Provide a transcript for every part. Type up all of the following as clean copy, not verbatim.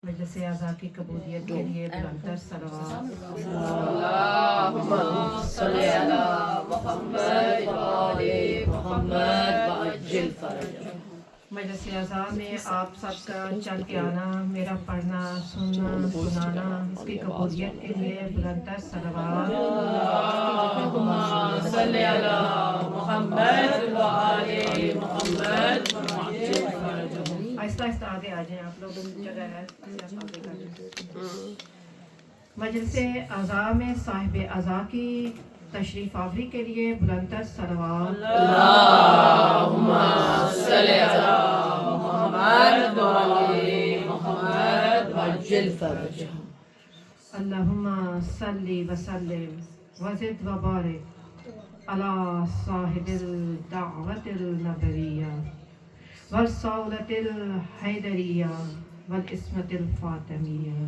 مجلس اعضاء کی قبولیت کے لیے بلندتر صلوات۔ اللهم صل على محمد وآل محمد وعجل فرجهم۔ مجلس اعضاء میں آپ سب کا چل کے آنا، میرا پڑھنا، سننا، سنانا، اس کی قبولیت کے لیے بلندتر صلوات۔ اللهم صل على محمد وآل محمد وعجل فرجهم۔ آہستہ آہستہ آگے آ جائیں، آپ لوگ جگہ ہے۔ مجلس اعضاء میں صاحب اعضاء کی تشریف آوری کے لیے بلندتر صلوات۔ اللهم صل على محمد وآل محمد وعجل فرجهم۔ اللہم صلی وسلم وزد وبارک علی صاحب الدعوت النبویہ والصولة الحیدریہ والعصمت الفاطمیہ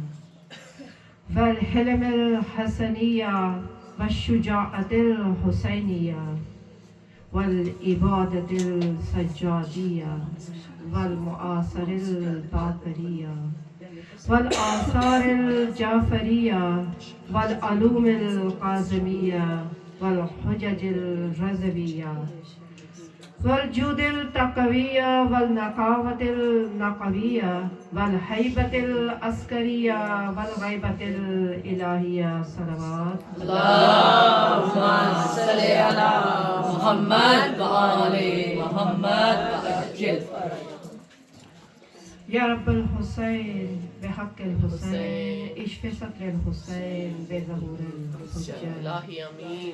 والحلم الحسنیہ والشجاعت الحسینیہ والعبادت السجادیہ والمعاصر الباقریہ والآثار الجعفریہ والعلوم القاسمیہ والحجج الرضویہ والجود التقویہ والنقاوت النقویہ والحیبت العسکریہ والغیبت الالہیہ صلوات۔ اللهم صل على محمد وآل محمد وعجل فرجهم۔ یا رب الحسین بحق الحسین اشف صدر الحسین بظہور الحجت۔ الہی آمین۔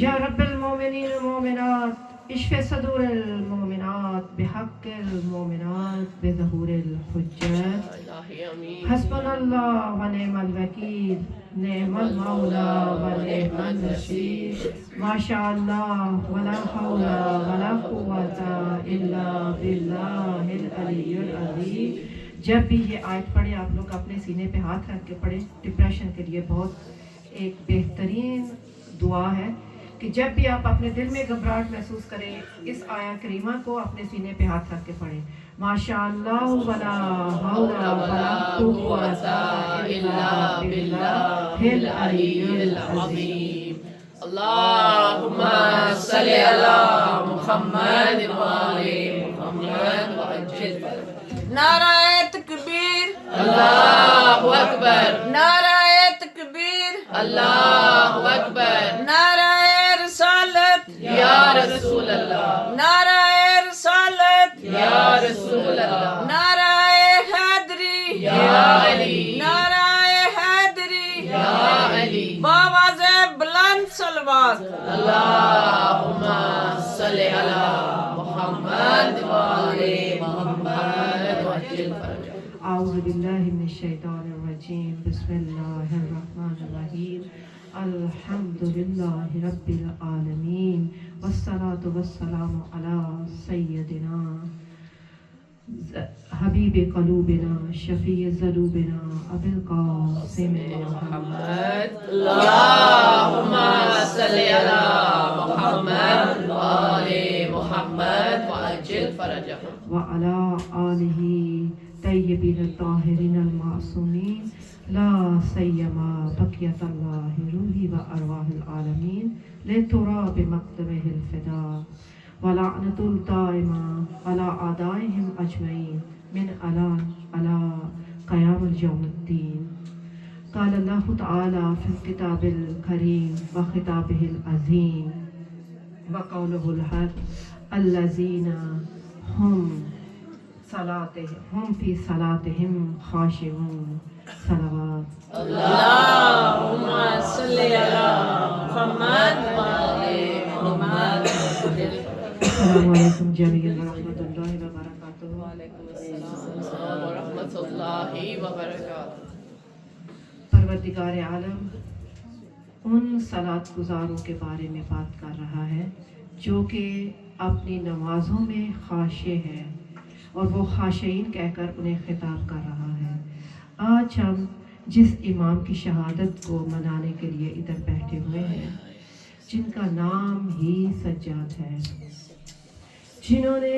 یا رب المومنین المومنات اشف صدور المومنات بحق المومنات بظہور الحجت۔ الہی آمین۔ حسبنا اللہ و نعم الوکیل نعم المولا و نعم النصیر ما شاء اللہ ولا حول ولا قوة الا باللہ العلی العظیم۔ جب بھی یہ آیت پڑھیں آپ لوگ اپنے سینے پہ ہاتھ رکھ کے پڑھیں۔ ڈپریشن کے لیے بہت ایک بہترین دعا ہے کہ جب بھی آپ اپنے دل میں گھبراہٹ محسوس کریں اس آیا کریمہ کو اپنے سینے پہ ہاتھ رکھ کے پڑھیں۔ ماشاء اللہ ولا حول ولا قوة الا باللہ العلی العظیم۔ اللهم صل على محمد وآل محمد وعجل فرجهم۔ نعرہ تکبیر، اللہ اکبر، نعرہ تکبیر، اللہ اکبر، نعرہ رسالت، یا رسول اللہ، نعرہ رسالت، یا رسول اللہ، نعرہ حیدری، یا علی، نعرہ حیدری، یا علی۔ بآواز بلند صلوات۔ اللهم صل على محمد وآل محمد وعجل فرجهم۔ اعوذ باللہ من الشیطان الرجیم بسم اللہ الرحمن الرحیم الحمد للہ رب العالمین والصلاة والسلام علی سیدنا حبیب قلوبنا شفیع ذنوبنا ابی القاسم محمد۔ اللهم صل على محمد وآل محمد وعجل فرجهم۔ وعلى آلہ طیبین الطاہرین المعصومین لا سیما بقیت اللہ روحی و ارواح العالمین لتراب مقدمہ الفداء ولعنۃ الدائمہ علی اعدائہم اجمعین من الان علی قیام اليوم الدین۔ قال اللہ تعالی فی الکتاب الکریم وخطابہ العظیم وقولہ الحق الذین ہم فی صلاتہم خاشعون صلوات۔ اللهم صل على محمد وآل محمد وعجل فرجهم۔ السلام علیکم جمیعا ورحمۃ اللہ وبرکاتہ۔ وعلیکم السلام ورحمۃ اللہ وبرکاتہ۔ پروردگار عالم ان صلاۃ گزاروں کے بارے میں بات کر رہا ہے جو کہ اپنی نمازوں میں خاشع ہے اور وہ خاشعین کہہ کر انہیں خطاب کر رہا ہے۔ آج ہم جس امام کی شہادت کو منانے کے لیے ادھر بیٹھے ہوئے ہیں جن کا نام ہی سجاد ہے، جنہوں نے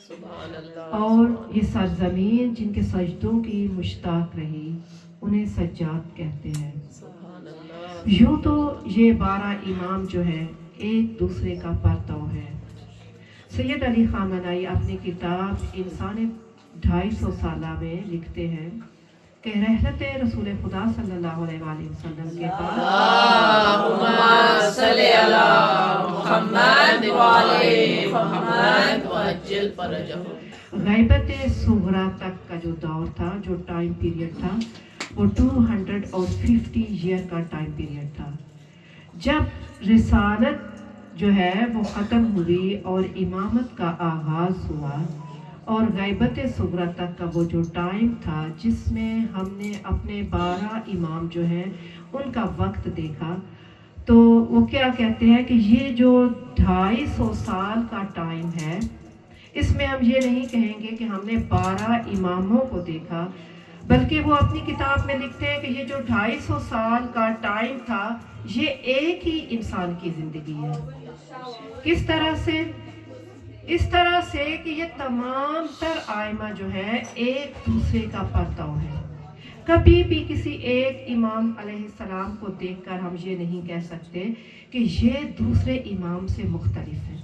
سبحان اللہ اور یہ سرزمین جن کے سجدوں کی مشتاق رہی انہیں سجاد کہتے ہیں. سبحان اللہ یوں تو یہ 12 امام جو ہے ایک دوسرے کا پرتو ہے. سید علی خامنائی اپنی کتاب انسان 250 سالہ میں لکھتے ہیں کہ رحلت رسول خدا صلی اللہ علیہ وآلہ وسلم کے بعد اللہم صلی علی محمد وعلی محمد وعجل فرجہ غیبت صغریٰ تک کا جو دور تھا، جو ٹائم پیریڈ تھا، وہ 250 ایئر کا ٹائم پیریڈ تھا. جب رسالت جو ہے وہ ختم ہوئی اور امامت کا آغاز ہوا، اور غیبت صغریٰ تک کا وہ جو ٹائم تھا جس میں ہم نے اپنے 12 امام جو ہیں ان کا وقت دیکھا، تو وہ کیا کہتے ہیں کہ یہ جو 250 سال کا ٹائم ہے، اس میں ہم یہ نہیں کہیں گے کہ ہم نے 12 اماموں کو دیکھا، بلکہ وہ اپنی کتاب میں لکھتے ہیں کہ یہ جو 250 سال کا ٹائم تھا یہ ایک ہی انسان کی زندگی ہے. کس طرح سے؟ اس طرح سے کہ یہ تمام تر آئمہ جو ہے ایک دوسرے کا پرتو ہے. کبھی بھی کسی ایک امام علیہ السلام کو دیکھ کر ہم یہ نہیں کہہ سکتے کہ یہ دوسرے امام سے مختلف ہے.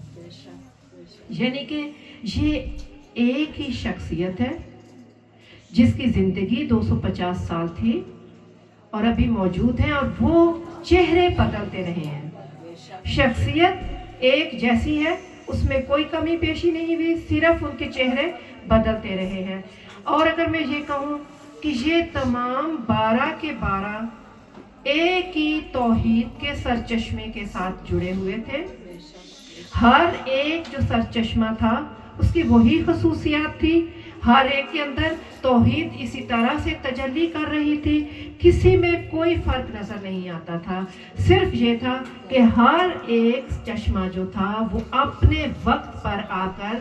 یعنی کہ یہ ایک ہی شخصیت ہے جس کی زندگی 250 سال تھی اور ابھی موجود ہے، اور وہ چہرے بدلتے رہے ہیں. شخصیت ایک جیسی ہے، اس میں کوئی کمی پیشی نہیں ہوئی، صرف ان کے چہرے بدلتے رہے ہیں. اور اگر میں یہ کہوں کہ یہ تمام 12 کے 12 ایک ہی توحید کے سرچشمے کے ساتھ جڑے ہوئے تھے، ہر ایک جو سرچشمہ تھا اس کی وہی خصوصیات تھی، ہر ایک کے اندر توحید اسی طرح سے تجلی کر رہی تھی، کسی میں کوئی فرق نظر نہیں آتا تھا. صرف یہ تھا کہ ہر ایک چشمہ جو تھا وہ اپنے وقت پر آ کر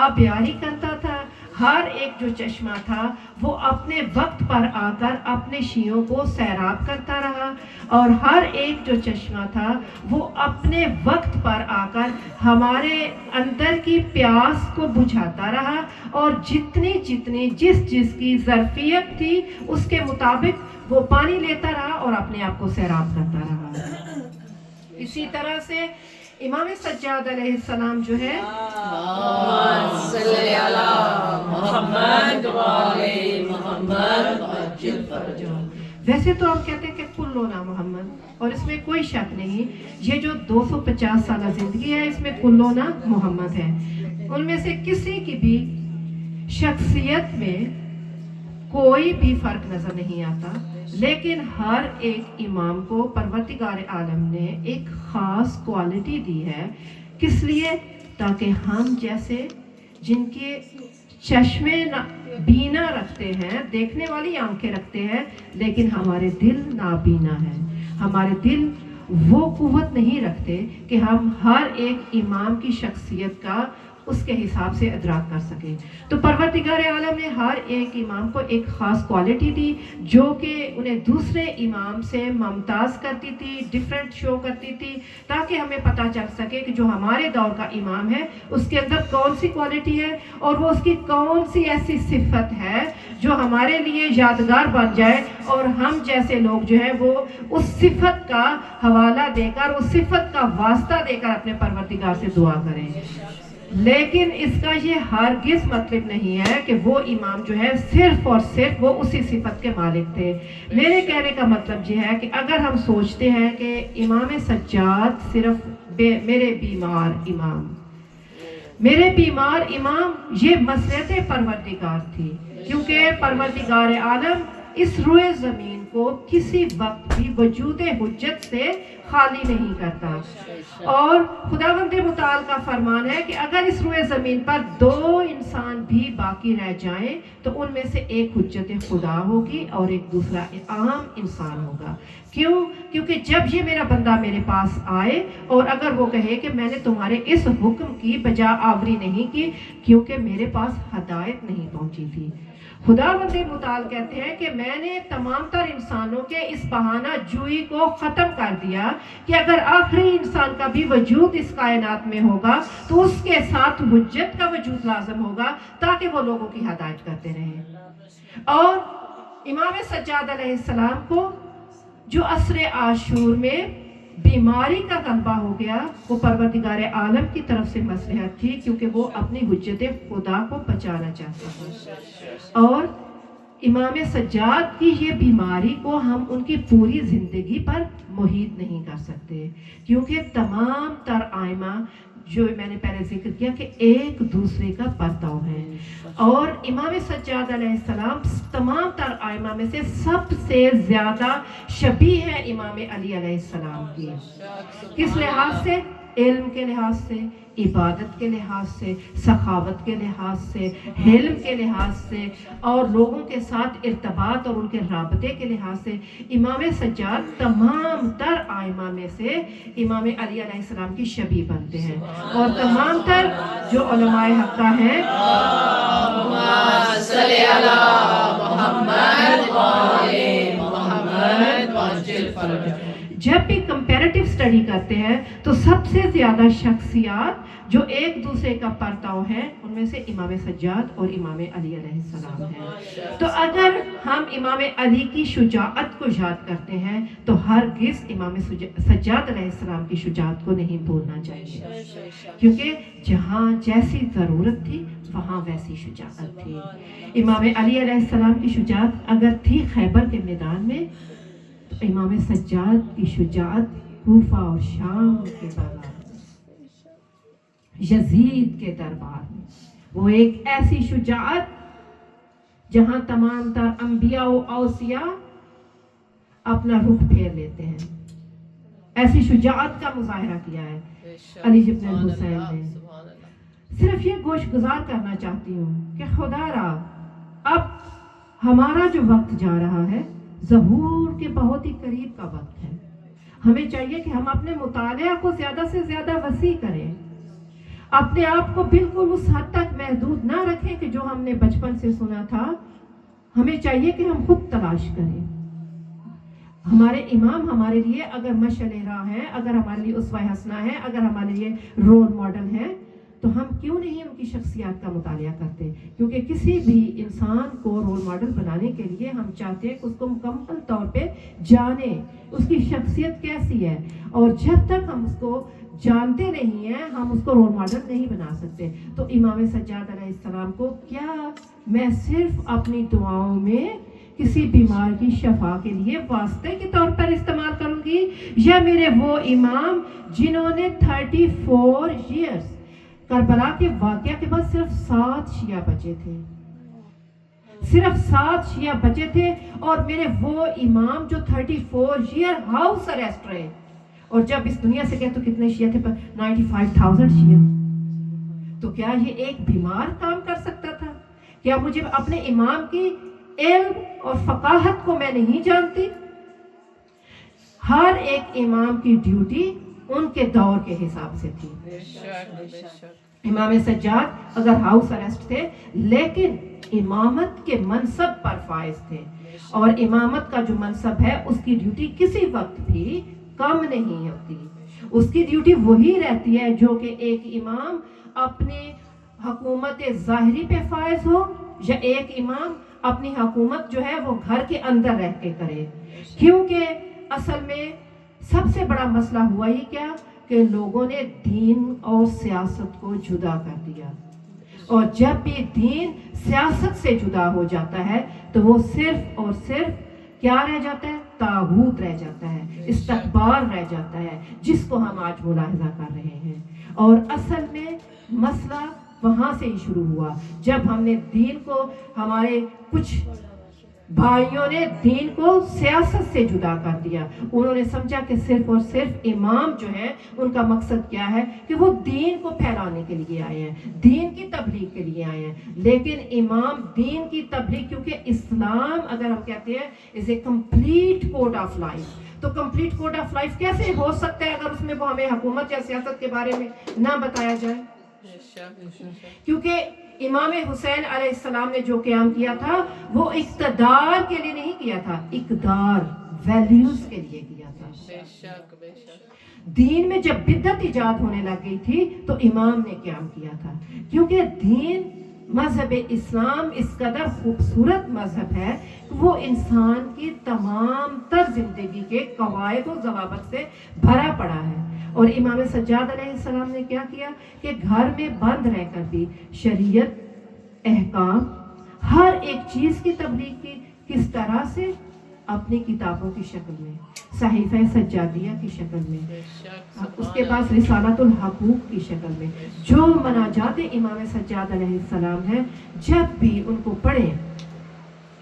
آبیاری کرتا تھا. ہر ایک جو چشمہ تھا وہ اپنے وقت پر آ کر اپنے شیعوں کو سیراب کرتا رہا، اور ہر ایک جو چشمہ تھا وہ اپنے وقت پر آ کر ہمارے اندر کی پیاس کو بجھاتا رہا، اور جتنی جس کی ظرفیت تھی اس کے مطابق وہ پانی لیتا رہا اور اپنے آپ کو سیراب کرتا رہا. اسی طرح سے امام سجاد علیہ السلام جو ہے اللہم صلی علی محمد وعلی محمد وعجل فرجہ. ویسے تو ہم کہتے ہیں کہ کلنا محمد، اور اس میں کوئی شک نہیں، یہ جو 250 سالہ زندگی ہے اس میں کلنا محمد ہے. ان میں سے کسی کی بھی شخصیت میں کوئی بھی فرق نظر نہیں آتا، لیکن ہر ایک امام کو پروردگار عالم نے ایک خاص کوالٹی دی ہے. کس لیے؟ تاکہ ہم جیسے جن کے چشمے بینا رکھتے ہیں، دیکھنے والی آنکھیں رکھتے ہیں، لیکن ہمارے دل نابینا ہیں، ہمارے دل وہ قوت نہیں رکھتے کہ ہم ہر ایک امام کی شخصیت کا اس کے حساب سے ادراک کر سکیں. تو پروردگار عالم نے ہر ایک امام کو ایک خاص کوالٹی دی جو کہ انہیں دوسرے امام سے ممتاز کرتی تھی، ڈیفرنٹ شو کرتی تھی، تاکہ ہمیں پتہ چل سکے کہ جو ہمارے دور کا امام ہے اس کے اندر کون سی کوالٹی ہے، اور وہ اس کی کون سی ایسی صفت ہے جو ہمارے لیے یادگار بن جائے، اور ہم جیسے لوگ جو ہیں وہ اس صفت کا حوالہ دے کر، اس صفت کا واسطہ دے کر اپنے پروردگار سے دعا کریں. لیکن اس کا یہ ہرگز مطلب نہیں ہے کہ وہ امام جو ہے صرف اور صرف وہ اسی صفت کے مالک تھے. میرے کہنے کا مطلب یہ ہے کہ اگر ہم سوچتے ہیں کہ امام سجاد صرف میرے بیمار امام یہ مسلحت پروردگار تھی، کیونکہ پروردگار عالم اس روئے زمین کو کسی وقت بھی وجود حجت سے خالی نہیں کرتا، اور خداوند متعال کا فرمان ہے کہ اگر اس روئے زمین پر 2 انسان بھی باقی رہ جائیں تو ان میں سے ایک حجت خدا ہوگی اور ایک دوسرا عام انسان ہوگا. کیوں؟ کیونکہ جب یہ میرا بندہ میرے پاس آئے اور اگر وہ کہے کہ میں نے تمہارے اس حکم کی بجا آوری نہیں کی کیونکہ میرے پاس ہدایت نہیں پہنچی تھی. خداوند متعال کہتے ہیں کہ میں نے تمام تر انسانوں کے اس بہانہ جوئی کو ختم کر دیا کہ اگر آخری انسان کا بھی وجود اس کائنات میں ہوگا تو اس کے ساتھ حجت کا وجود لازم ہوگا تاکہ وہ لوگوں کی ہدایت کرتے رہیں۔ اور امام سجاد علیہ السلام کو جو عصر عاشور میں بیماری کا غلبہ ہو گیا، وہ پروردگار عالم کی طرف سے مصلحت تھی، کیونکہ وہ اپنی حجت خدا کو بچانا چاہتے تھے۔ اور امام سجاد کی یہ بیماری کو ہم ان کی پوری زندگی پر محیط نہیں کر سکتے، کیونکہ تمام تر آئمہ جو میں نے پہلے ذکر کیا کہ ایک دوسرے کا پرتو ہے، اور امام سجاد علیہ السلام تمام تر آئمہ میں سے سب سے زیادہ شبیہ ہے امام علی علیہ السلام کی۔ کس لحاظ سے؟ علم کے لحاظ سے، عبادت کے لحاظ سے، سخاوت کے لحاظ سے، حلم کے لحاظ سے، اور لوگوں کے ساتھ ارتباط اور ان کے رابطے کے لحاظ سے امام سجاد تمام تر آئمہ میں سے امام علی علیہ السلام کی شبیہ بنتے ہیں۔ اور تمام تر جو علماء حقہ ہیں، صلی اللہ محمد وآل محمد وعجل فرجہ۔ جب بھی کمپیریٹیو اسٹڈی کرتے ہیں تو سب سے زیادہ شخصیات جو ایک دوسرے کا پرتو ہیں ان میں سے امام سجاد اور امام علی علیہ السلام ہیں۔ تو اگر ہم امام علی کی شجاعت کو یاد کرتے ہیں تو ہرگز امام سجاد علیہ السلام کی شجاعت کو نہیں بھولنا چاہیے، کیونکہ جہاں جیسی ضرورت تھی وہاں ویسی شجاعت تھی۔ امام علی علیہ السلام کی شجاعت اگر تھی خیبر کے میدان میں، امام سجاد کی شجاعت کوفہ اور شام کے دربار میں، یزید کے دربار میں، وہ ایک ایسی شجاعت جہاں تمام تر انبیاء و اوصیاء اپنا رخ پھیر لیتے ہیں، ایسی شجاعت کا مظاہرہ کیا ہے علی ابن الحسین نے۔ صرف یہ گوش گزار کرنا چاہتی ہوں کہ خدا را اب ہمارا جو وقت جا رہا ہے ظہور کے بہت ہی قریب کا وقت ہے، ہمیں چاہیے کہ ہم اپنے مطالعہ کو زیادہ سے زیادہ وسیع کریں، اپنے آپ کو بالکل اس حد تک محدود نہ رکھیں کہ جو ہم نے بچپن سے سنا تھا، ہمیں چاہیے کہ ہم خود تلاش کریں۔ ہمارے امام ہمارے لیے اگر مشعل راہ ہے، اگر ہمارے لیے اسوہ حسنہ ہے، اگر ہمارے لیے رول ماڈل ہے، تو ہم کیوں نہیں ان کی شخصیات کا مطالعہ کرتے؟ کیونکہ کسی بھی انسان کو رول ماڈل بنانے کے لیے ہم چاہتے ہیں کہ اس کو مکمل طور پہ جانیں، اس کی شخصیت کیسی ہے، اور جب تک ہم اس کو جانتے نہیں ہیں ہم اس کو رول ماڈل نہیں بنا سکتے۔ تو امام سجاد علیہ السلام کو کیا میں صرف اپنی دعاؤں میں کسی بیمار کی شفا کے لیے واسطے کے طور پر استعمال کروں گی، یا میرے وہ امام جنہوں نے 34 ایئرز کربلا کے واقعہ کے بعد صرف 7 شیعہ بچے تھے، صرف 7 شیعہ بچے تھے، اور میرے وہ امام جو 34 ایئر ہاؤس اریسٹ رہے، اور جب اس دنیا سے گئے تو کتنے شیعہ تھے؟ 95,000 شیعہ۔ تو کیا یہ ایک بیمار کام کر سکتا تھا؟ کیا مجھے اپنے امام کی علم اور فقاہت کو میں نہیں جانتی؟ ہر ایک امام کی ڈیوٹی ان کے دور کے حساب سے تھی۔ امام سجاد اگر ہاؤس اریسٹ تھے لیکن امامت کے منصب پر فائز تھے، اور امامت کا جو منصب ہے اس کی ڈیوٹی کسی وقت بھی کم نہیں ہوتی، اس کی ڈیوٹی وہی رہتی ہے جو کہ ایک امام اپنے حکومت ظاہری پہ فائز ہو، یا ایک امام اپنی حکومت جو ہے وہ گھر کے اندر رہ کے کرے۔ کیونکہ اصل میں سب سے بڑا مسئلہ ہوا ہی کیا کہ لوگوں نے دین اور سیاست کو جدا کر دیا، اور جب بھی دین سیاست سے جدا ہو جاتا ہے تو وہ صرف اور صرف کیا رہ جاتا ہے؟ طاغوت رہ جاتا ہے، استکبار رہ جاتا ہے، جس کو ہم آج ملاحظہ کر رہے ہیں۔ اور اصل میں مسئلہ وہاں سے ہی شروع ہوا جب ہم نے دین کو، ہمارے کچھ بھائیوں نے دین کو سیاست سے جدا کر دیا۔ انہوں نے سمجھا کہ صرف اور صرف امام جو ہے ان کا مقصد کیا ہے کہ وہ دین کو پھیلانے کے لیے آئے ہیں، دین کی تبلیغ کے لیے آئے ہیں۔ لیکن امام دین کی تبلیغ، کیونکہ اسلام اگر ہم کہتے ہیں is a complete code of life, تو کمپلیٹ کوڈ آف لائف کیسے ہو سکتا ہے اگر اس میں وہ ہمیں حکومت یا سیاست کے بارے میں نہ بتایا جائے؟ کیونکہ امام حسین علیہ السلام نے جو قیام کیا تھا وہ اقتدار کے لیے نہیں کیا تھا، اقدار، ویلیوز کے لیے کیا تھا۔ بے شک بے شک. دین میں جب بدعت ایجاد ہونے لگ گئی تھی تو امام نے قیام کیا تھا، کیونکہ دین مذہب اسلام اس قدر خوبصورت مذہب ہے کہ وہ انسان کی تمام تر زندگی کے قواعد و ضوابط سے بھرا پڑا ہے. اور امام سجاد علیہ السلام نے کیا کیا کہ گھر میں بند رہ کر بھی شریعت، احکام، ہر ایک چیز کی تبلیغ کی. کس طرح سے؟ اپنی کتابوں کی شکل میں، صحیفہ سجادیہ کی شکل میں، بے شک. اس کے پاس رسالۃ الحقوق کی شکل میں. جو مناجات امام سجاد علیہ السلام ہیں، جب بھی ان کو پڑھیں،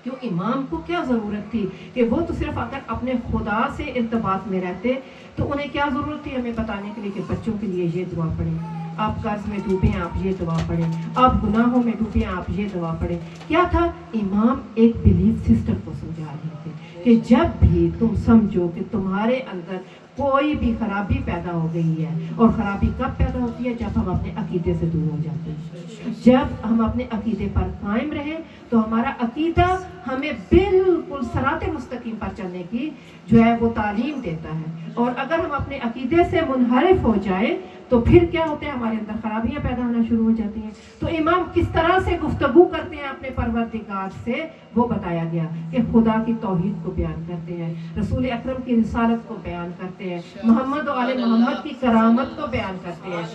کیوں امام کو کیا ضرورت تھی کہ وہ تو صرف اگر اپنے خدا سے ارتباط میں رہتے تو انہیں کیا ضرورت تھی ہمیں بتانے کے لیے کہ بچوں کے لیے یہ دعا پڑھیں، آپ قرض میں ڈوبے ہیں آپ یہ دعا پڑھیں، آپ گناہوں میں ڈوبے ہیں آپ یہ دعا پڑھیں. کیا تھا؟ امام ایک بلیف سسٹم کو سمجھا رہے تھے کہ جب بھی تم سمجھو کہ تمہارے اندر کوئی بھی خرابی پیدا ہو گئی ہے، اور خرابی کب پیدا ہوتی ہے؟ جب ہم اپنے عقیدے سے دور ہو جاتے ہیں. جب ہم اپنے عقیدے پر قائم رہیں تو ہمارا عقیدہ ہمیں بالکل صراط مستقیم پر چلنے کی جو ہے وہ تعلیم دیتا ہے. اور اگر ہم اپنے عقیدے سے منحرف ہو جائیں تو پھر کیا ہوتا ہے؟ ہمارے اندر خرابیاں پیدا ہونا شروع ہو جاتی ہیں. تو امام کس طرح سے گفتگو کرتے ہیں اپنے پروردگار سے وہ بتایا گیا کہ خدا کی توحید کو بیان کرتے ہیں، رسول اکرم کی رسالت کو بیان کرتے ہیں، محمد و آل محمد کی کرامت کو بیان کرتے ہیں.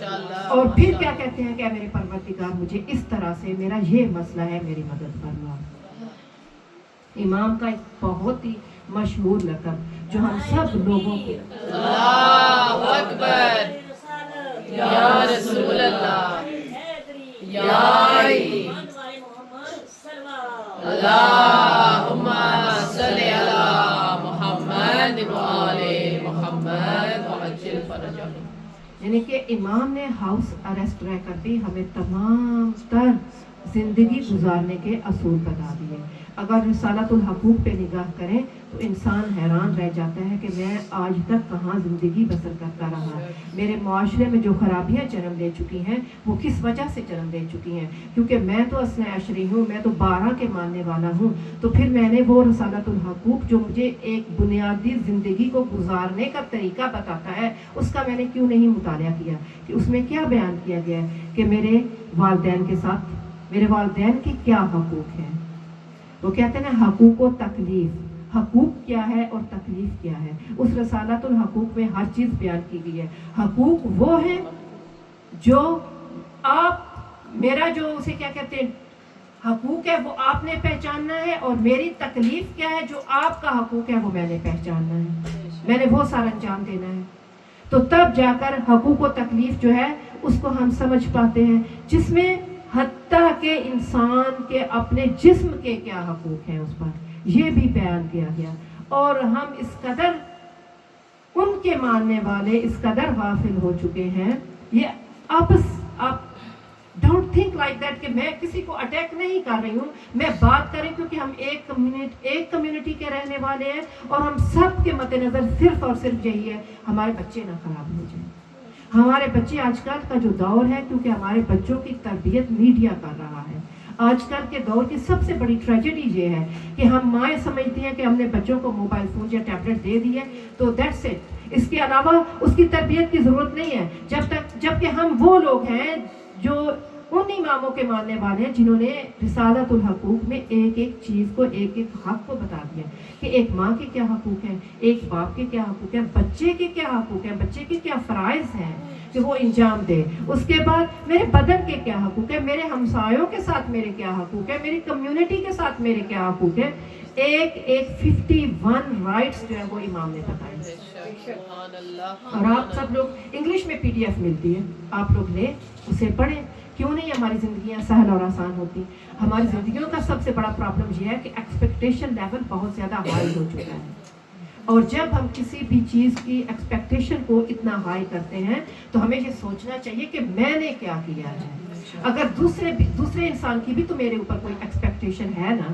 اور پھر کیا کہتے ہیں کہ اے میرے پروردگار مجھے اس طرح سے میرا یہ مسئلہ ہے، میری مدد فرما. امام کا ایک بہت ہی مشہور لقب جو ہم سب لوگوں کے اللہ اکبر، یا رسول اللہ، یا علی، اللہم صلی علی محمد و آل محمد وعجل فرجہم. یعنی کہ امام نے ہاؤس اریسٹ رہ کر بھی ہمیں تمام تر زندگی گزارنے کے اصول بتا دیے. اگر رسالۃ الحقوق پہ نگاہ کریں تو انسان حیران رہ جاتا ہے کہ میں آج تک کہاں زندگی بسر کرتا رہا. میرے معاشرے میں جو خرابیاں جنم لے چکی ہیں وہ کس وجہ سے جنم لے چکی ہیں؟ کیونکہ میں تو اصل عشری ہوں، میں تو 12 کے ماننے والا ہوں. تو پھر میں نے وہ رسالۃ الحقوق جو مجھے ایک بنیادی زندگی کو گزارنے کا طریقہ بتاتا ہے اس کا میں نے کیوں نہیں مطالعہ کیا کہ اس میں کیا بیان کیا گیا ہے کہ میرے والدین کے ساتھ میرے والدین کے کیا حقوق ہیں. وہ کہتے ہیں حقوق و تکلیف، حقوق کیا ہے اور تکلیف کیا ہے. اس رسالۃ الحقوق میں ہر چیز بیان کی گئی ہے. حقوق وہ ہیں جو آپ میرا جو اسے کیا کہتے ہیں حقوق ہے وہ آپ نے پہچاننا ہے، اور میری تکلیف کیا ہے جو آپ کا حقوق ہے وہ میں نے پہچاننا ہے، میں نے وہ سارا انجام دینا ہے. تو تب جا کر حقوق و تکلیف جو ہے اس کو ہم سمجھ پاتے ہیں، جس میں حتیٰ کہ انسان کے اپنے جسم کے کیا حقوق ہیں اس پر یہ بھی بیان کیا گیا. اور ہم اس قدر ان کے ماننے والے اس قدر غافل ہو چکے ہیں. یہ آپ ڈونٹ تھنک لائک دیٹ کہ میں کسی کو اٹیک نہیں کر رہی ہوں، میں بات کریں کیونکہ ہم ایک کمیونٹی کے رہنے والے ہیں، اور ہم سب کے مد نظر صرف اور صرف یہی ہے ہمارے بچے نہ خراب ہو جائیں. ہمارے بچے آج کل کا جو دور ہے، کیونکہ ہمارے بچوں کی تربیت میڈیا کر رہا ہے. آج کل کے دور کی سب سے بڑی ٹریجڈی یہ ہے کہ ہم مائیں سمجھتی ہیں کہ ہم نے بچوں کو موبائل فون یا ٹیبلٹ دے دی ہے تو دیٹس اٹ، اس کے علاوہ اس کی تربیت کی ضرورت نہیں ہے. جبکہ ہم وہ لوگ ہیں جو ان اماموں کے ماننے والے ہیں جنہوں نے رسالۃ الحقوق میں ایک ایک چیز کو ایک ایک حق کو بتا دیا کہ ایک ماں کے کیا حقوق ہیں، ایک باپ کے کیا حقوق ہیں، بچے کے کیا حقوق ہیں، بچے کے کیا فرائض ہیں کہ وہ انجام دے. اس کے بعد میرے بدن کے کیا حقوق ہیں، میرے ہمسایوں کے ساتھ میرے کیا حقوق ہیں، میری کمیونٹی کے ساتھ میرے کیا حقوق ہیں. ایک 51 رائٹس جو ہے وہ امام نے بتائے. اور آپ سب لوگ انگلش میں PDF ملتی ہے، آپ لوگ لیں اسے پڑھیں. کیوں نہیں ہماری زندگیاں سہل اور آسان ہوتی؟ ہماری زندگیوں کا سب سے بڑا پرابلم یہ ہے کہ ایکسپیکٹیشن لیول بہت زیادہ ہائی ہو چکا ہے. اور جب ہم کسی بھی چیز کی ایکسپیکٹیشن کو اتنا ہائی کرتے ہیں تو ہمیں یہ سوچنا چاہیے کہ میں نے کیا کیا ہے. اگر دوسرے انسان کی بھی تو میرے اوپر کوئی ایکسپیکٹیشن ہے نا.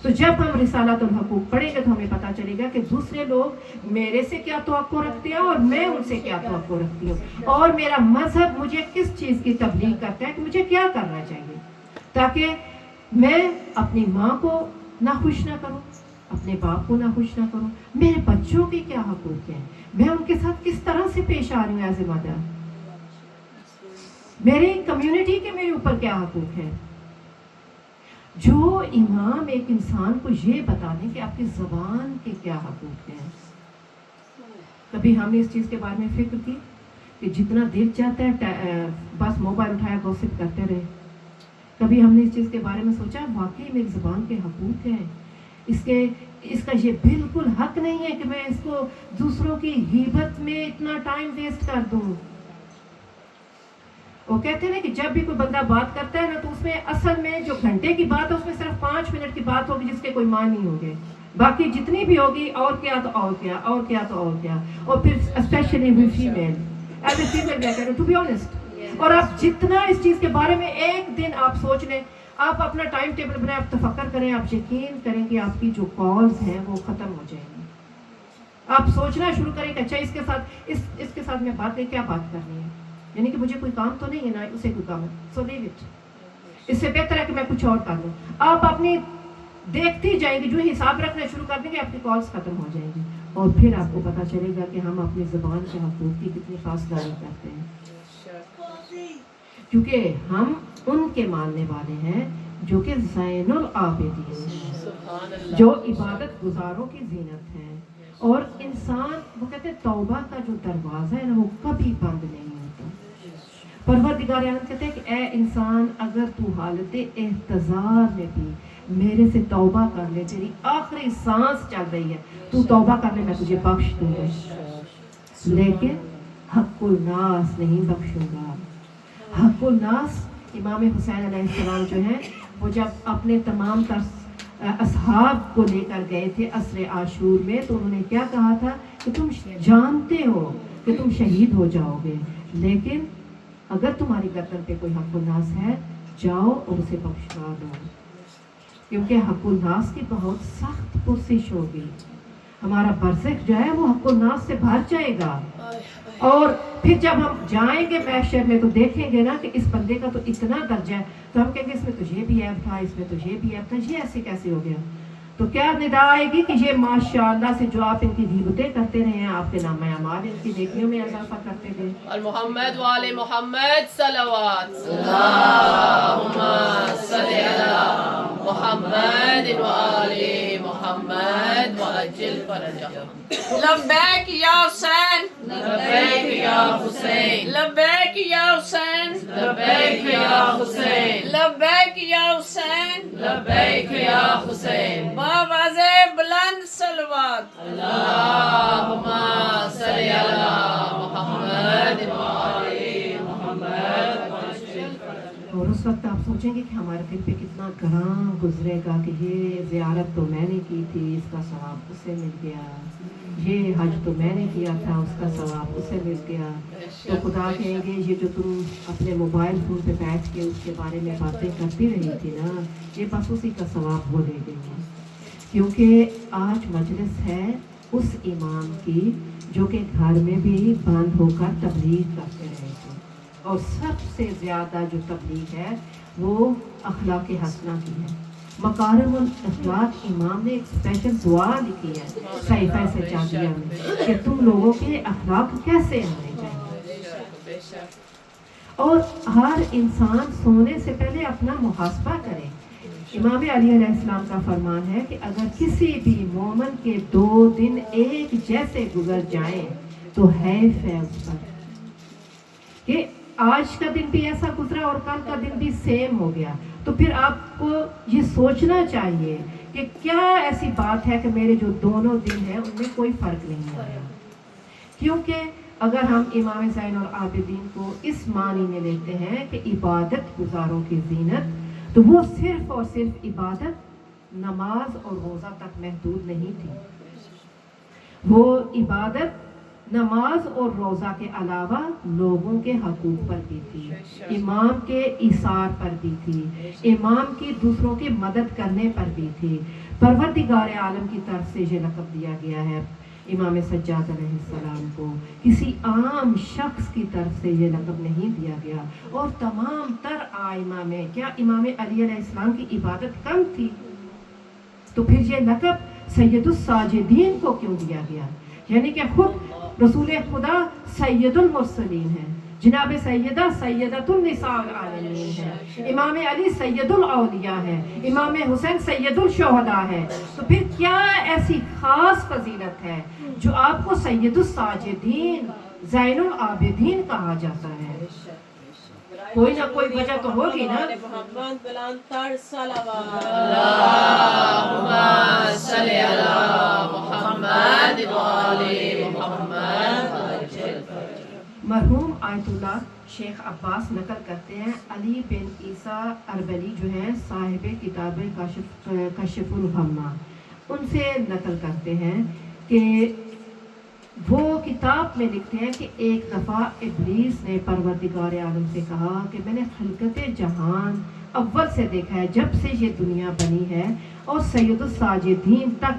تو جب ہم رسالۃ الحقوق پڑھیں گے تو ہمیں پتہ چلے گا کہ دوسرے لوگ میرے سے کیا توقع رکھتے ہیں اور میں ان سے کیا توقع رکھتی ہوں، اور میرا مذہب مجھے کس چیز کی تبلیغ کرتا ہے کہ مجھے کیا کرنا چاہیے تاکہ میں اپنی ماں کو ناخوش نہ کروں، اپنے باپ کو نہ خوش نہ کروں؟ میرے بچوں کے کیا حقوق ہیں؟ میں ان کے ساتھ کس طرح سے پیش آ رہی ہوں ایز اے مدر؟ میری کمیونٹی کے میرے اوپر کیا حقوق ہیں؟ جو امام ایک انسان کو یہ بتا دیں کہ آپ کی زبان کے کیا حقوق ہیں. کبھی ہم نے اس چیز کے بارے میں فکر کی کہ جتنا دل چاہتا ہے بس موبائل اٹھایا گوسپ کرتے رہے؟ کبھی ہم نے اس چیز کے بارے میں سوچا واقعی میری زبان کے حقوق ہیں؟ اس کا یہ بالکل حق نہیں ہے کہ میں اس کو دوسروں کی غیبت میں اتنا ٹائم ویسٹ کر دوں. وہ کہتے ہیں کہ جب بھی کوئی بندہ بات کرتا ہے نا تو اس میں اصل میں جو گھنٹے کی بات ہے اس میں صرف 5 منٹ کی بات ہوگی جس کے کوئی معنی ہوں گے. باقی جتنی بھی ہوگی اور کیا تو اور کیا اور کیا تو اور کیا. اور پھر specially we female is a female میں کہہ رہے ٹو بی آنیسٹ. اور آپ جتنا اس چیز کے بارے میں ایک دن آپ سوچ لیں, آپ اپنا ٹائم ٹیبل بنائیں, آپ تفکر کریں, آپ یقین کریں کہ آپ کی جو کالز ہیں وہ ختم ہو جائیں گی. آپ سوچنا شروع کریں کہ اچھا اس کے ساتھ میں کیا بات کرنی ہے, یعنی کہ مجھے کوئی کام تو نہیں ہے نا اسے کوئی کام ہے, سو لیو اٹ. اس سے بہتر ہے کہ میں کچھ اور کر لوں. آپ اپنی دیکھتی جائیں گی, جو حساب رکھنا شروع کر دیں گے آپ کی کالز ختم ہو جائیں گی, اور پھر آپ کو پتا چلے گا کہ ہم اپنی زبان کے حقوق کی کتنی پاسداری کرتے ہیں. کیونکہ ہم ان کے ماننے والے ہیں جو کہ زین العابدین ہیں, جو عبادت گزاروں کی زینت ہیں. اور انسان وہ کہتے ہیں توبہ کا جو دروازہ ہے نا وہ کبھی بند نہیں ہوتا. پروردگار عالم کہتے ہیں کہ اے انسان اگر تو حالت احتضار میں بھی میرے سے توبہ کر لے, تیری آخری سانس چل رہی ہے, تو توبہ کر لے, میں تجھے بخش دوں گا, لیکن حق الناس نہیں بخشوں گا. حق الناس امام حسین علیہ السلام جو ہیں وہ جب اپنے تمام اصحاب کو لے کر گئے تھے عصر عاشور میں, تو انہوں نے کیا کہا تھا کہ تم جانتے ہو کہ تم شہید ہو جاؤ گے, لیکن اگر تمہاری گردن پہ کوئی حق الناس ہے جاؤ اور اسے بخشوا دو, کیونکہ حق الناس کی بہت سخت پرسش ہوگی. ہمارا برزخ جو ہے وہ حق الناس سے بھر جائے گا, اور پھر جب ہم جائیں گے محشر میں تو دیکھیں گے نا کہ اس بندے کا تو اتنا درجہ ہے, تو ہم کہیں گے اس میں تو یہ بھی عیب تھا, اس میں تو یہ بھی عیب تھا, یہ ایسے کیسے ہو گیا. تو کیا ندا آئے گی کہ یہ ماشاءاللہ سے جو آپ ان کی غیبتیں کرتے رہے ہیں, آپ کے نام اعمال ان کی نیکیوں میں اضافہ کرتے گئے. محمد وآل محمد صلوات. اللہم صلی علی محمد وآل محمد وعجل فرجهم. لبیک یا حسین, لبیک یا حسین, لبیک یا حسین, لبیک یا حسین, لبیک یا حسین, لبیک یا حسین. باواز بلند صلوات. اللہم صلی علی محمد وآل محمد. اور اس وقت آپ سوچیں گے کہ ہمارے دل پہ کتنا گراں گزرے گا کہ یہ زیارت تو میں نے کی تھی, اس کا ثواب اسے مل گیا, یہ حج تو میں نے کیا تھا, اس کا ثواب اسے مل گیا. تو خدا کہیں گے یہ جو تم اپنے موبائل فون پہ بیٹھ کے اس کے بارے میں باتیں کرتی رہی تھی نا, یہ بس اسی کا ثواب وہ لے گئی ہے. کیونکہ آج مجلس ہے اس امام کی جو کہ گھر میں بھی بند ہو کر تبلیغ کرتے رہے تھے, اور سب سے زیادہ جو تبلیغ ہے وہ اخلاق حسنہ کی ہے. مکارم الاخلاق امام نے ایک اسپیشل دعا لکھی ہے صحیفہ سجادیہ میں کہ تم لوگوں کے اخلاق کیسے ہونے چاہیے. اور ہر انسان سونے سے پہلے اپنا محاسبہ کرے. امام علی علیہ السلام کا فرمان ہے کہ اگر کسی بھی مومن کے 2 دن ایک جیسے گزر جائیں تو حیف ہے اس پر کہ آج کا دن بھی ایسا گزرا اور کل کا دن بھی سیم ہو گیا. تو پھر آپ کو یہ سوچنا چاہیے کہ کیا ایسی بات ہے کہ میرے جو دونوں دن ہیں ان میں کوئی فرق نہیں آیا. کیونکہ اگر ہم امام زین العابدین کو اس معنی میں لیتے ہیں کہ عبادت گزاروں کی زینت, تو وہ صرف اور صرف عبادت نماز اور روزہ تک محدود نہیں تھی. وہ عبادت نماز اور روزہ کے علاوہ لوگوں کے حقوق پر بھی تھی, امام کے ایثار پر بھی تھی, امام کی دوسروں کی مدد کرنے پر بھی تھی. پروردگار عالم کی طرف سے یہ لقب دیا گیا ہے امام سجاد علیہ السلام کو, کسی عام شخص کی طرف سے یہ لقب نہیں دیا گیا. اور تمام تر آئمہ میں کیا امام علی علیہ السلام کی عبادت کم تھی؟ تو پھر یہ لقب سید الساجدین کو کیوں دیا گیا؟ یعنی کہ خود رسول خدا سید المرسلین ہیں، جناب سیدہ سیدۃ النساء العالمین ہے، امام علی سید الاولیاء ہے، امام حسین سید الشہداء ہے، تو پھر کیا ایسی خاص فضیلت ہے جو آپ کو سید الساجدین زین العابدین کہا جاتا ہے؟ کوئی نہ کوئی وجہ تو ہوگی نا۔ محمد بلند تر صلوات اللهم صل على محمد وآل محمد وعجل فرجهم۔ مرحوم آیت اللہ شیخ عباس نقل کرتے ہیں، علی بن عیسیٰ اربلی جو ہیں صاحب کتاب کشف الغمہ، ان سے نقل کرتے ہیں کہ وہ کتاب میں لکھتے ہیں کہ ایک دفعہ ابلیس نے پروردگار عالم سے کہا کہ میں نے خلقت جہان اول سے دیکھا ہے، جب سے یہ دنیا بنی ہے، اور سید الساجدین تک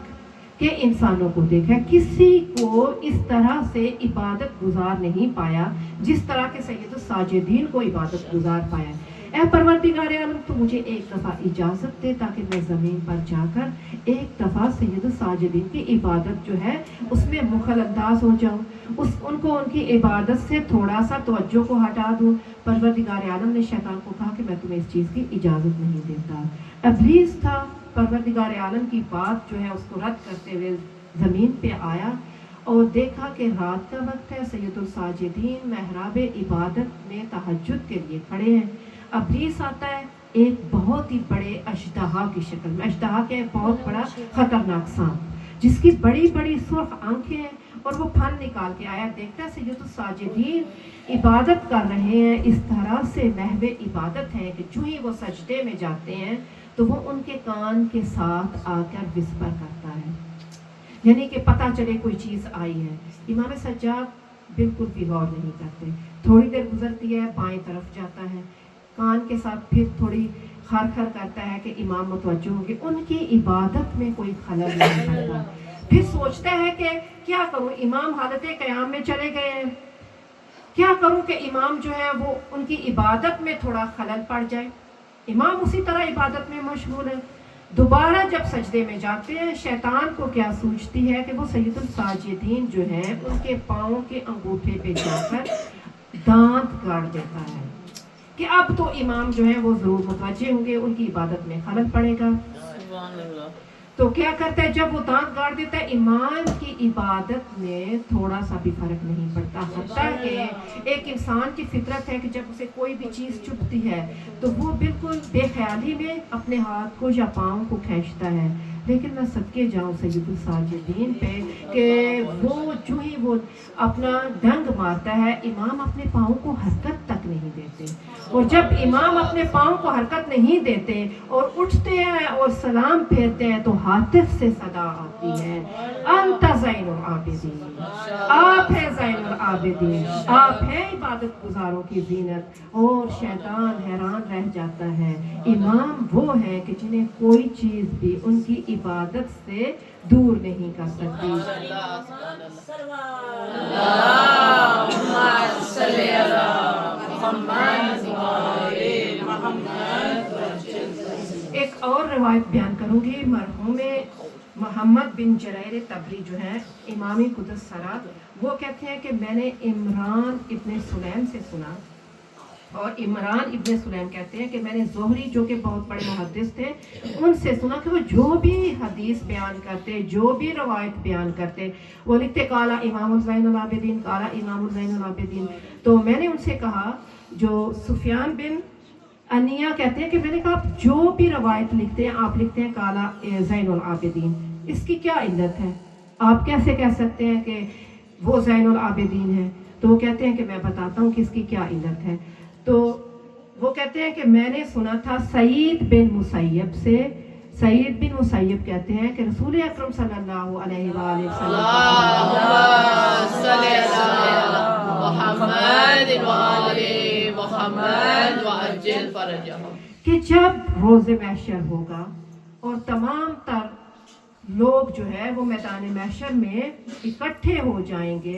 کے انسانوں کو دیکھا ہے، کسی کو اس طرح سے عبادت گزار نہیں پایا جس طرح کے سید الساجدین کو عبادت گزار پایا۔ اے پروردگار عالم، تو مجھے ایک دفعہ اجازت دے تاکہ میں زمین پر جا کر ایک دفعہ سید الساجدین کی عبادت جو ہے اس میں مخل انداز ہو جاؤں، ان کو ان کی عبادت سے تھوڑا سا توجہ کو ہٹا دوں۔ پروردگار عالم نے شیطان کو کہا کہ میں تمہیں اس چیز کی اجازت نہیں دیتا۔ ابلیس تھا، پروردگار عالم کی بات جو ہے اس کو رد کرتے ہوئے زمین پہ آیا اور دیکھا کہ رات کا وقت ہے، سید الساجدین محراب عبادت میں تہجد کے لیے کھڑے ہیں۔ ابلیس آتا ہے ایک بہت ہی بڑے اژدہا کی شکل میں، اژدہا کے بہت بڑا خطرناک سانپ جس کی بڑی بڑی سرخ آنکھیں ہیں، اور وہ پھن نکال کے آیا، دیکھتا ہے سید الساجدین عبادت کر رہے ہیں، اس طرح سے محو عبادت ہے کہ جو ہی وہ سجدے میں جاتے ہیں تو وہ ان کے کان کے ساتھ آ کر وسپر کرتا ہے، یعنی کہ پتہ چلے کوئی چیز آئی ہے۔ امام سجاد بالکل بھی غور نہیں کرتے، تھوڑی دیر گزرتی ہے، بائیں طرف جاتا ہے، کان کے ساتھ پھر تھوڑی خر خر کرتا ہے کہ امام متوجہ ہوں گے، ان کی عبادت میں کوئی خلل نہیں پڑتا۔ پھر سوچتا ہے کہ کیا کروں، امام حالت قیام میں چلے گئے ہیں، کیا کروں کہ امام جو ہے وہ ان کی عبادت میں تھوڑا خلل پڑ جائے، امام اسی طرح عبادت میں مشغول ہے۔ دوبارہ جب سجدے میں جاتے ہیں، شیطان کو کیا سوچتی ہے کہ وہ سید الساجدین جو ہیں ان کے پاؤں کے انگوٹھے پہ جا کر دانت گاڑ دیتا ہے کہ اب تو امام جو ہیں وہ ضرور متوجہ ہوں گے، ان کی عبادت میں خلل پڑے گا۔ تو کیا کرتا ہے، جب وہ دانت گاڑ دیتا ہے، امام کی عبادت میں تھوڑا سا بھی فرق نہیں پڑتا، حتیٰ کہ ایک انسان کی فطرت ہے کہ جب اسے کوئی بھی چیز چبھتی ہے تو وہ بالکل بے خیالی میں اپنے ہاتھ کو یا پاؤں کو کھینچتا ہے، لیکن میں صدقے جاؤں سید الساجدین پہ کہ وہ جو ہی وہ اپنا ڈنگ مارتا ہے، امام اپنے پاؤں کو حرکت تک نہیں دیتے، اور جب امام اپنے پاؤں کو حرکت نہیں دیتے اور اٹھتے ہیں اور سلام پھیرتے ہیں تو ہاتف سے صدا آتی ہے، انت زین العابدین، آپ ہیں زین العابدین، آپ ہیں عبادت گزاروں کی زینت۔ اور شیطان حیران رہ جاتا ہے، امام وہ ہے کہ جنہیں کوئی چیز بھی ان کی عبادت سے دور نہیں کر سکتی۔ ایک اور روایت بیان کروں گی، مرحوم محمد بن جریر طبری جو ہیں امام قدس سرا، وہ کہتے ہیں کہ میں نے عمران ابن سلیم سے سنا، اور عمران ابن سلیم کہتے ہیں کہ میں نے زہری جو کہ بہت بڑے محدث تھے ان سے سنا کہ وہ جو بھی حدیث بیان کرتے، جو بھی روایت بیان کرتے، وہ لکھتے قال امام زین العابدین، قال امام زین العابدین۔ تو میں نے ان سے کہا، جو سفیان بن انیا کہتے ہیں کہ میں نے کہا آپ جو بھی روایت لکھتے ہیں، آپ لکھتے ہیں قال زین العابدین، اس کی کیا علت ہے؟ آپ کیسے کہہ سکتے ہیں کہ وہ زین العابدین ہے؟ تو وہ کہتے ہیں کہ میں بتاتا ہوں کہ اس کی کیا علت ہے۔ تو وہ کہتے ہیں کہ میں نے سنا تھا سعید بن مسیب سے، سعید بن مسیب کہتے ہیں کہ رسول اکرم صلی اللہ علیہ وآلہ وسلم کہ جب روز محشر ہوگا اور تمام تر لوگ جو ہے وہ میدان محشر میں اکٹھے ہو جائیں گے،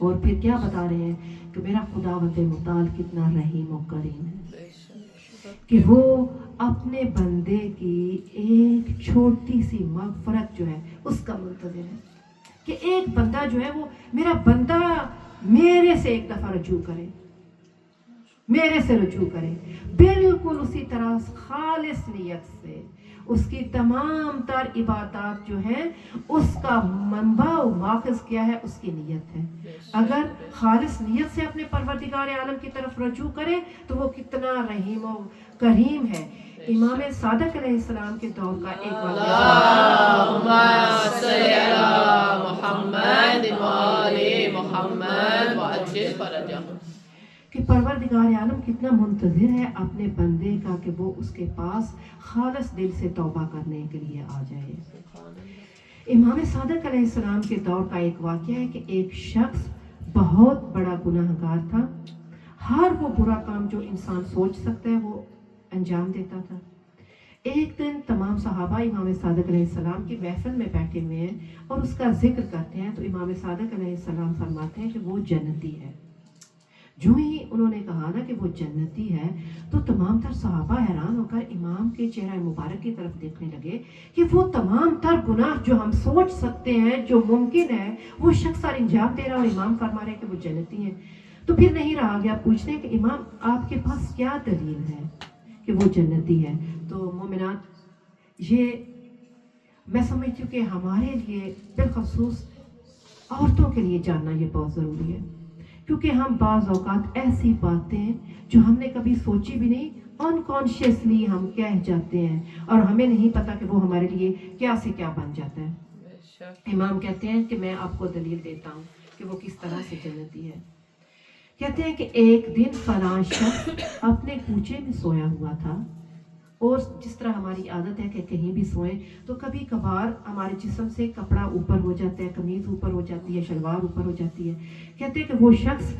اور پھر کیا بتا رہے ہیں کہ میرا خداوند متعال کتنا رحیم و کریم ہے کہ وہ اپنے بندے کی ایک چھوٹی سی مغفرت جو ہے اس کا منتظر ہے کہ ایک بندہ جو ہے وہ میرا بندہ میرے سے ایک دفعہ رجوع کرے، میرے سے رجوع کرے بالکل اسی طرح خالص نیت سے۔ اس کی تمام تر عبادات جو ہیں اس کا منبع و ماخذ کیا ہے؟ اس کی نیت ہے۔ اگر خالص نیت سے اپنے پروردگار عالم کی طرف رجوع کرے تو وہ کتنا رحیم و کریم ہے۔ امام صادق علیہ السلام کے دور کا ایک واقعہ اللہم صلی علی محمد وآل محمد وعجل فرجہم، کہ پروردگار عالم کتنا منتظر ہے اپنے بندے کا کہ وہ اس کے پاس خالص دل سے توبہ کرنے کے لیے آ جائے۔ امام صادق علیہ السلام کے دور کا ایک واقعہ ہے کہ ایک شخص بہت بڑا گناہ گار تھا، ہر وہ برا کام جو انسان سوچ سکتا ہے وہ انجام دیتا تھا۔ ایک دن تمام صحابہ امام صادق علیہ السلام کی محفل میں بیٹھے ہوئے ہیں اور اس کا ذکر کرتے ہیں تو امام صادق علیہ السلام فرماتے ہیں کہ وہ جنتی ہے۔ جو ہی انہوں نے کہا نا کہ وہ جنتی ہے تو تمام تر صحابہ حیران ہو کر امام کے چہرہ مبارک کی طرف دیکھنے لگے کہ وہ تمام تر گناہ جو ہم سوچ سکتے ہیں، جو ممکن ہے، وہ شخص انجام دے رہا اور امام فرما رہے کہ وہ جنتی ہیں۔ تو پھر نہیں رہا گیا پوچھنے کہ امام آپ کے پاس کیا دلیل ہے کہ وہ جنتی ہے؟ تو مومنات، یہ میں سمجھتی ہوں کہ ہمارے لیے بالخصوص عورتوں کے لیے جاننا یہ بہت ضروری ہے، کیونکہ ہم بعض اوقات ایسی باتیں جو ہم نے کبھی سوچی بھی نہیں انکانشیسلی ہم کہہ جاتے ہیں اور ہمیں نہیں پتا کہ وہ ہمارے لیے کیا سے کیا بن جاتا ہے۔ امام کہتے ہیں کہ میں آپ کو دلیل دیتا ہوں کہ وہ کس طرح سے جنتی ہے۔ کہتے ہیں کہ ایک دن فلاں شخص اپنے کوچے میں سویا ہوا تھا، اور جس طرح ہماری عادت ہے کہ کہیں بھی سوئیں تو کبھی کبھار ہمارے جسم سے کپڑا اوپر ہو جاتا ہے، قمیض اوپر ہو جاتی ہے، شلوار اوپر ہو جاتی ہے۔ کہتے ہیں کہ وہ شخص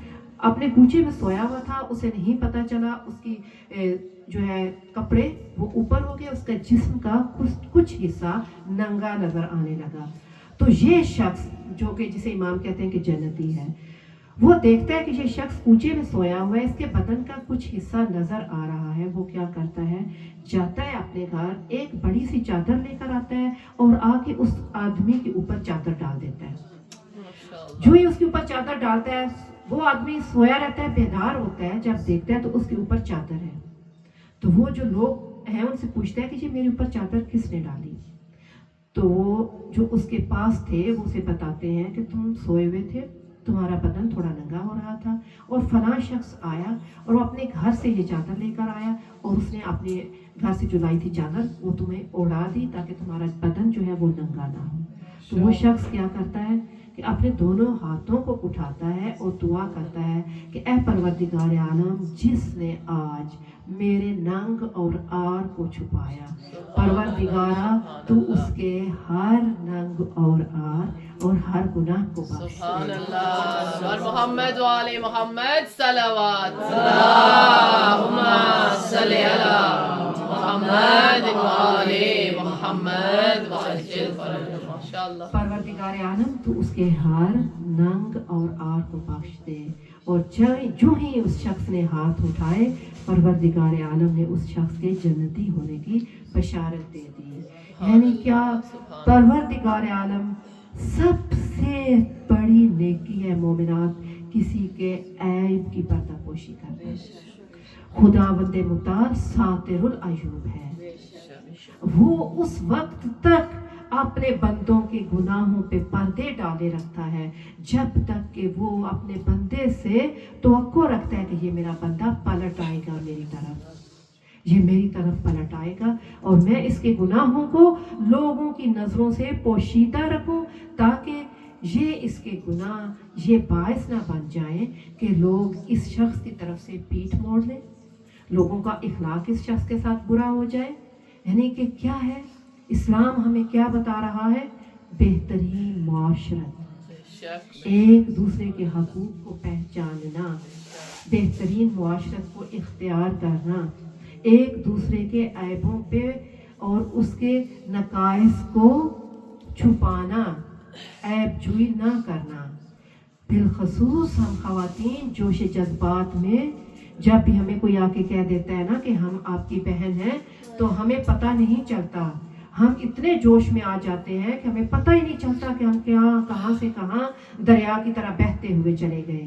اپنے کوچے میں سویا ہوا تھا، اسے نہیں پتہ چلا، اس کی جو ہے کپڑے وہ اوپر ہو گئے، اس کا جسم کا کچھ حصہ ننگا نظر آنے لگا۔ تو یہ شخص جو کہ جسے امام کہتے ہیں کہ جنتی ہے، وہ دیکھتا ہے کہ یہ شخص کوچے میں سویا ہوا ہے، اس کے بدن کا کچھ حصہ نظر آ رہا ہے۔ وہ کیا کرتا ہے؟ جاتا ہے اپنے گھر، ایک بڑی سی چادر لے کر آتا ہے اور آ کے اس آدمی کے اوپر چادر ڈال دیتا ہے۔ جو ہی اس کے اوپر چادر ڈالتا ہے، وہ آدمی سویا رہتا ہے، بیدار ہوتا ہے، جب دیکھتا ہے تو اس کے اوپر چادر ہے۔ تو وہ جو لوگ ہیں ان سے پوچھتا ہے کہ یہ میرے اوپر چادر کس نے ڈالی؟ تو وہ جو اس کے پاس تھے وہ اسے بتاتے ہیں کہ تم سوئے ہوئے تھے، تمہارا بدن تھوڑا ننگا ہو رہا تھا اور فلاں شخص آیا اور وہ اپنے گھر سے یہ چادر لے کر آیا اور اس نے اپنے گھر سے جو لائی تھی چادر وہ تمہیں اڑا دی تاکہ تمہارا بدن جو ہے وہ ننگا نہ ہو۔ تو وہ شخص کیا کرتا ہے کہ اپنے دونوں ہاتھوں کو اٹھاتا ہے اور دعا کرتا ہے کہ اے پروردگار عالم، جس نے آج میرے ننگ اور آر کو چھپایا، پروردگارا تو اس کے ہر ننگ اور آر اور ہر گناہ کو بخش سبحان دے۔ اللہ، اور محمد وآل محمد صلوات، اللہم صلی علی محمد وآل محمد وعجل فرجہم۔ ماشاءاللہ، پروردگار عالم تو اس کے ہر ننگ اور آر کو بخش دے۔ اور جو ہی اس شخص نے ہاتھ اٹھائے، پروردگار عالم نے اس شخص کے جنتی ہونے کی بشارت دے دی۔ یعنی کیا پروردگار عالم سب سے بڑی نیکی ہے مومنات کسی کے عیب کی پردہ پوشی کرنا۔ خداوند متعال ساتر العیوب ہے، وہ اس وقت تک اپنے بندوں کے گناہوں پہ پردے ڈالے رکھتا ہے جب تک کہ وہ اپنے بندے سے توقع رکھتا ہے کہ یہ میرا بندہ پلٹ آئے گا میری طرف، یہ میری طرف پلٹ آئے گا اور میں اس کے گناہوں کو لوگوں کی نظروں سے پوشیدہ رکھوں تاکہ یہ اس کے گناہ یہ باعث نہ بن جائیں کہ لوگ اس شخص کی طرف سے پیٹھ موڑ لیں، لوگوں کا اخلاق اس شخص کے ساتھ برا ہو جائے۔ یعنی کہ کیا ہے اسلام ہمیں کیا بتا رہا ہے؟ بہترین معاشرت، ایک دوسرے کے حقوق کو پہچاننا، بہترین معاشرت کو اختیار کرنا، ایک دوسرے کے عیبوں پہ اور اس کے نقائص کو چھپانا، عیب جوئی نہ کرنا، بالخصوص ہم خواتین جوش جذبات میں جب بھی ہمیں کوئی آ کے کہہ دیتا ہے نا کہ ہم آپ کی بہن ہیں تو ہمیں پتہ نہیں چلتا، ہم اتنے جوش میں آ جاتے ہیں کہ ہمیں پتہ ہی نہیں چلتا کہ ہم کہاں سے کہاں دریا کی طرح بہتے ہوئے چلے گئے،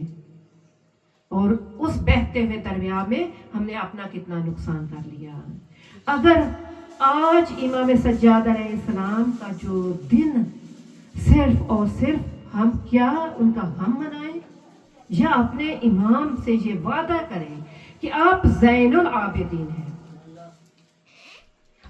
اور اس بہتے ہوئے دریا میں ہم نے اپنا کتنا نقصان کر لیا۔ اگر آج امام سجاد علیہ السلام کا جو دن صرف اور صرف ہم کیا ان کا غم منائیں یا اپنے امام سے یہ وعدہ کریں کہ آپ زین العابدین ہیں،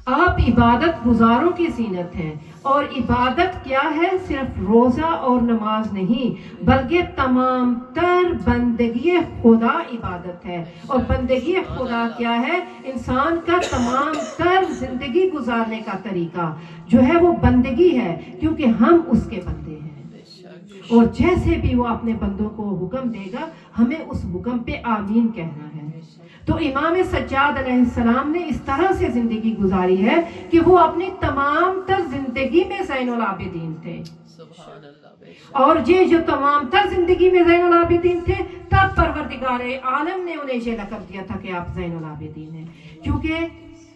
آپ عبادت گزاروں کی زینت ہیں، اور عبادت کیا ہے؟ صرف روزہ اور نماز نہیں بلکہ تمام تر بندگی خدا عبادت ہے، اور بندگی خدا کیا ہے؟ انسان کا تمام تر زندگی گزارنے کا طریقہ جو ہے وہ بندگی ہے، کیونکہ ہم اس کے بندے ہیں، اور جیسے بھی وہ اپنے بندوں کو حکم دے گا ہمیں اس حکم پہ آمین کہنا ہے۔ تو امام سجاد علیہ السلام نے اس طرح سے زندگی گزاری ہے کہ وہ اپنی تمام تر زندگی میں زین العابدین تھے، سبحان اللہ، اور یہ جو تمام تر زندگی میں زین العابدین تھے تب پروردگار عالم نے انہیں یہ لقب دیا تھا کہ آپ زین العابدین ہیں، کیونکہ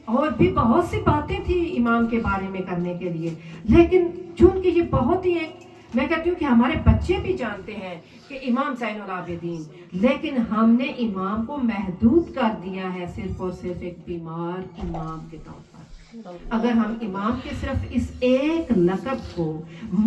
اور بھی بہت سی باتیں تھیں امام کے بارے میں کرنے کے لیے، لیکن چونکہ یہ بہت ہی ایک، میں کہتی ہوں کہ ہمارے بچے بھی جانتے ہیں کہ امام زین العابدین، لیکن ہم نے امام کو محدود کر دیا ہے صرف اور صرف ایک بیمار امام کے طور پر۔ اگر ہم امام کے صرف اس ایک لقب کو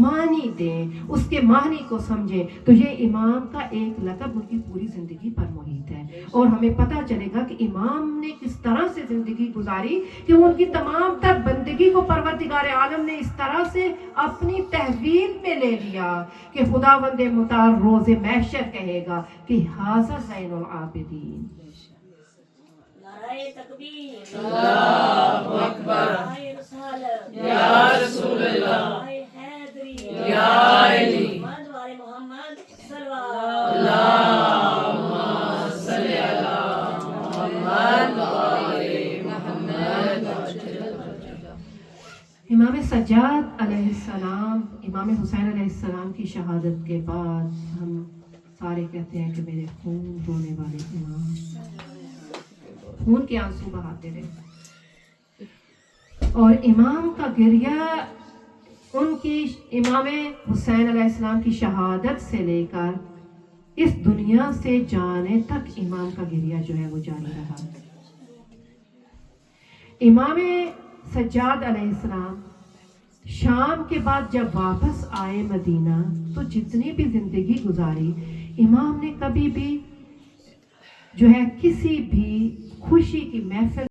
معنی دیں، اس کے معنی کو سمجھیں، تو یہ امام کا ایک لقب ان کی پوری زندگی پر محیط ہے، اور ہمیں پتہ چلے گا کہ امام نے کس طرح سے زندگی گزاری کہ ان کی تمام تر بندگی کو پروردگار عالم نے اس طرح سے اپنی تحویل میں لے لیا کہ خداوند متعال روز محشر کہے گا کہ ھذا زین العابدین۔ نعرہ تکبیر، اللہ اکبر، نعرہ رسالت، یا رسول اللہ، نعرہ حیدری، یا علی، محمد وآل محمد صلوات، اللہم صلی علی محمد وآل محمد۔ امام سجاد علیہ السلام، امام حسین علیہ السلام کی شہادت کے بعد ہم سارے کہتے ہیں کہ میرے خون رونے والے امام، خون کے آنسو بہاتے رہے، اور امام کا گریہ ان کی، امام حسین علیہ السلام کی شہادت سے لے کر اس دنیا سے جانے تک امام کا گریہ جو ہے وہ جاری رہا۔ امام سجاد علیہ السلام شام کے بعد جب واپس آئے مدینہ تو جتنی بھی زندگی گزاری امام نے کبھی بھی جو ہے کسی بھی خوشی کی محفل